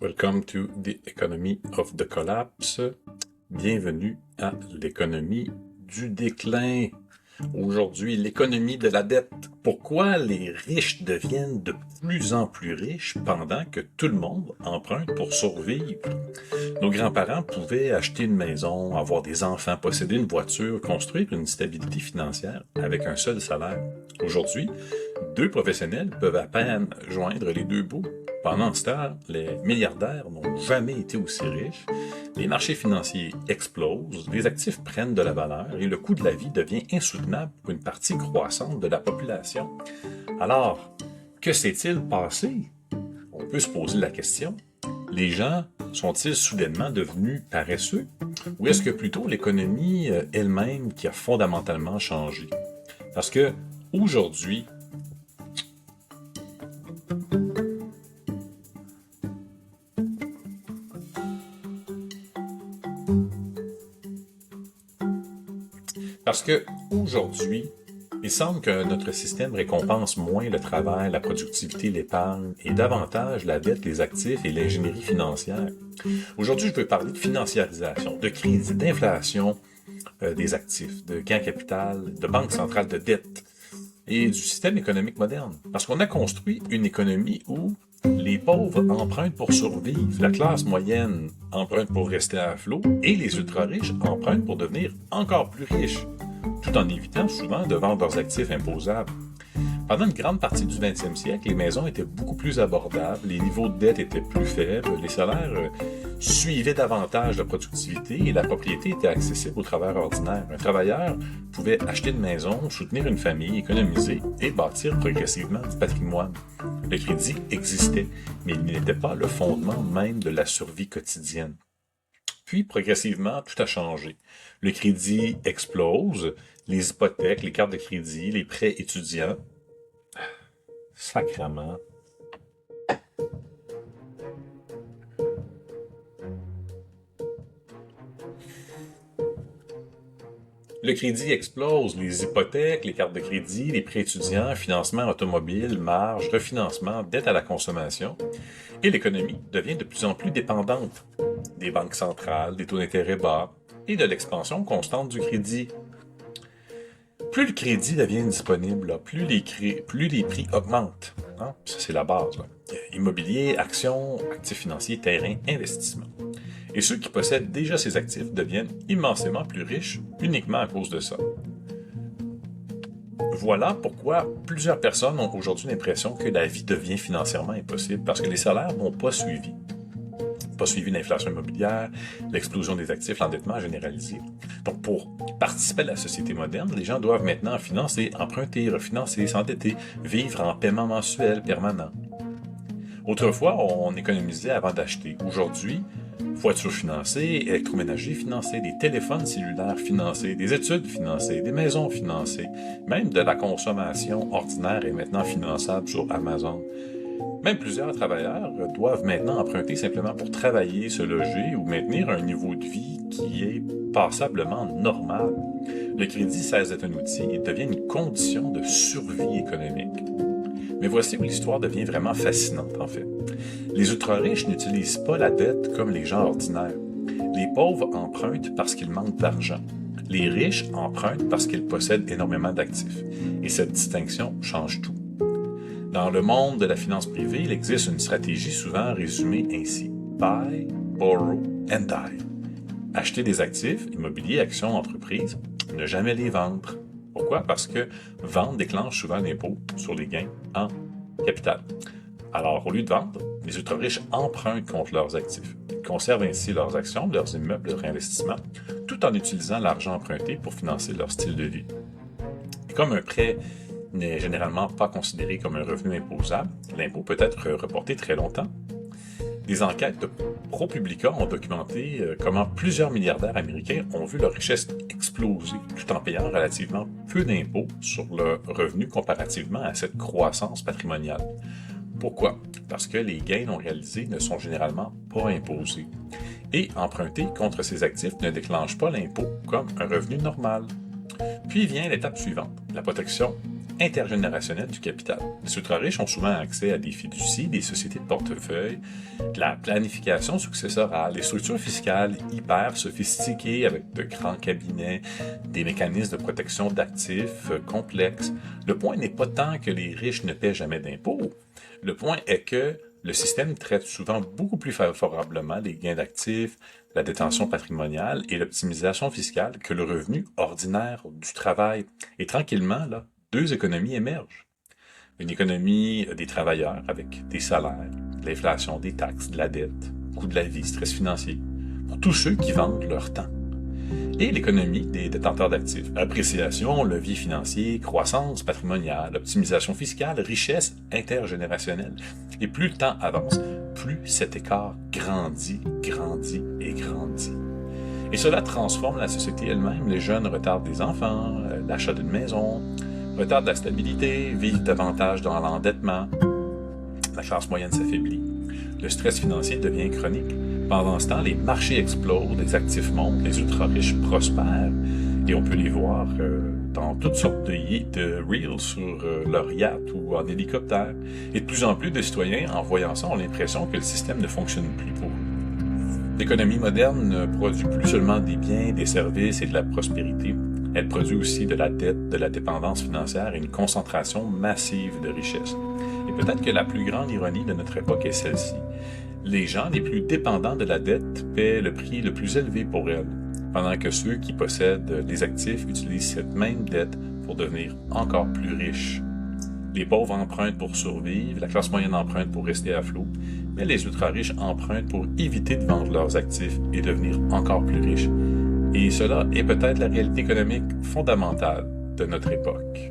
Welcome to the economy of the collapse. Bienvenue à l'économie du déclin. Aujourd'hui, l'économie de la dette. Pourquoi les riches deviennent de plus en plus riches pendant que tout le monde emprunte pour survivre? Nos grands-parents pouvaient acheter une maison, avoir des enfants, posséder une voiture, construire une stabilité financière avec un seul salaire. Aujourd'hui, deux professionnels peuvent à peine joindre les deux bouts. Pendant ce temps, les milliardaires n'ont jamais été aussi riches, les marchés financiers explosent, les actifs prennent de la valeur et le coût de la vie devient insoutenable pour une partie croissante de la population. Alors, que s'est-il passé? On peut se poser la question. Les gens sont-ils soudainement devenus paresseux? Ou est-ce que plutôt l'économie elle-même qui a fondamentalement changé? Parce que aujourd'hui, il semble que notre système récompense moins le travail, la productivité, l'épargne et davantage la dette, les actifs et l'ingénierie financière. Aujourd'hui, je veux parler de financiarisation, de crise, d'inflation des actifs, de gain capital, de banque centrale de dette et du système économique moderne. Parce qu'on a construit une économie où les pauvres empruntent pour survivre, la classe moyenne emprunte pour rester à flot et les ultra-riches empruntent pour devenir encore plus riches, tout en évitant souvent de vendre leurs actifs imposables. Pendant une grande partie du 20e siècle, les maisons étaient beaucoup plus abordables, les niveaux de dette étaient plus faibles, les salaires suivaient davantage la productivité et la propriété était accessible aux travailleurs ordinaires. Un travailleur pouvait acheter une maison, soutenir une famille, économiser et bâtir progressivement du patrimoine. Le crédit existait, mais il n'était pas le fondement même de la survie quotidienne. Puis, progressivement, tout a changé. Le crédit explose, les hypothèques, les cartes de crédit, les prêts étudiants. Sacrement. Le crédit explose, les hypothèques, les cartes de crédit, les prêts étudiants, financement automobile, marge, refinancement, dette à la consommation. Et l'économie devient de plus en plus dépendante des banques centrales, des taux d'intérêt bas et de l'expansion constante du crédit. Plus le crédit devient disponible, plus les prix augmentent. Hein? Ça, c'est la base. Là. Immobilier, actions, actifs financiers, terrain, investissement. Et ceux qui possèdent déjà ces actifs deviennent immensément plus riches uniquement à cause de ça. Voilà pourquoi plusieurs personnes ont aujourd'hui l'impression que la vie devient financièrement impossible parce que les salaires n'ont pas suivi. Pas suivi l'inflation immobilière, l'explosion des actifs, l'endettement généralisé. Donc, pour participer à la société moderne, les gens doivent maintenant financer, emprunter, refinancer, s'endetter, vivre en paiement mensuel permanent. Autrefois, on économisait avant d'acheter. Aujourd'hui, voitures financées, électroménager financé, des téléphones cellulaires financés, des études financées, des maisons financées, même de la consommation ordinaire est maintenant finançable sur Amazon. Même plusieurs travailleurs doivent maintenant emprunter simplement pour travailler, se loger ou maintenir un niveau de vie qui est passablement normal. Le crédit cesse d'être un outil et devient une condition de survie économique. Mais voici où l'histoire devient vraiment fascinante en fait. Les ultra-riches n'utilisent pas la dette comme les gens ordinaires. Les pauvres empruntent parce qu'ils manquent d'argent. Les riches empruntent parce qu'ils possèdent énormément d'actifs. Et cette distinction change tout. Dans le monde de la finance privée, il existe une stratégie souvent résumée ainsi. Buy, borrow and die. Acheter des actifs, immobiliers, actions, entreprises, ne jamais les vendre. Pourquoi? Parce que vendre déclenche souvent l'impôt sur les gains en capital. Alors, au lieu de vendre, les ultra-riches empruntent contre leurs actifs. Ils conservent ainsi leurs actions, leurs immeubles, leurs investissements, tout en utilisant l'argent emprunté pour financer leur style de vie. Et comme un prêt n'est généralement pas considéré comme un revenu imposable, l'impôt peut être reporté très longtemps. Des enquêtes de ProPublica ont documenté comment plusieurs milliardaires américains ont vu leur richesse exploser tout en payant relativement peu d'impôts sur leurs revenus comparativement à cette croissance patrimoniale. Pourquoi? Parce que les gains non réalisés ne sont généralement pas imposés. Et emprunter contre ces actifs ne déclenche pas l'impôt comme un revenu normal. Puis vient l'étape suivante, la protection intergénérationnelle du capital. Les ultra-riches ont souvent accès à des fiducies, des sociétés de portefeuille, de la planification successorale, des structures fiscales hyper sophistiquées avec de grands cabinets, des mécanismes de protection d'actifs complexes. Le point n'est pas tant que les riches ne paient jamais d'impôts. Le point est que le système traite souvent beaucoup plus favorablement les gains d'actifs, la détention patrimoniale et l'optimisation fiscale que le revenu ordinaire du travail. Et tranquillement, là, deux économies émergent. Une économie des travailleurs avec des salaires, l'inflation, des taxes, de la dette, coût de la vie, stress financier, pour tous ceux qui vendent leur temps. Et l'économie des détenteurs d'actifs. Appréciation, levier financier, croissance patrimoniale, optimisation fiscale, richesse intergénérationnelle. Et plus le temps avance, plus cet écart grandit, grandit et grandit. Et cela transforme la société elle-même. Les jeunes retardent des enfants, l'achat d'une maison, retardent la stabilité, vivent davantage dans l'endettement. La classe moyenne s'affaiblit. Le stress financier devient chronique. Pendant ce temps, les marchés explosent, les actifs montent, les ultra-riches prospèrent, et on peut les voir dans toutes sortes de reels sur leur yacht ou en hélicoptère. Et de plus en plus de citoyens, en voyant ça, ont l'impression que le système ne fonctionne plus pour eux. L'économie moderne ne produit plus seulement des biens, des services et de la prospérité. Elle produit aussi de la dette, de la dépendance financière et une concentration massive de richesses. Et peut-être que la plus grande ironie de notre époque est celle-ci. Les gens les plus dépendants de la dette paient le prix le plus élevé pour elle, pendant que ceux qui possèdent les actifs utilisent cette même dette pour devenir encore plus riches. Les pauvres empruntent pour survivre, la classe moyenne emprunte pour rester à flot, mais les ultra-riches empruntent pour éviter de vendre leurs actifs et devenir encore plus riches. Et cela est peut-être la réalité économique fondamentale de notre époque.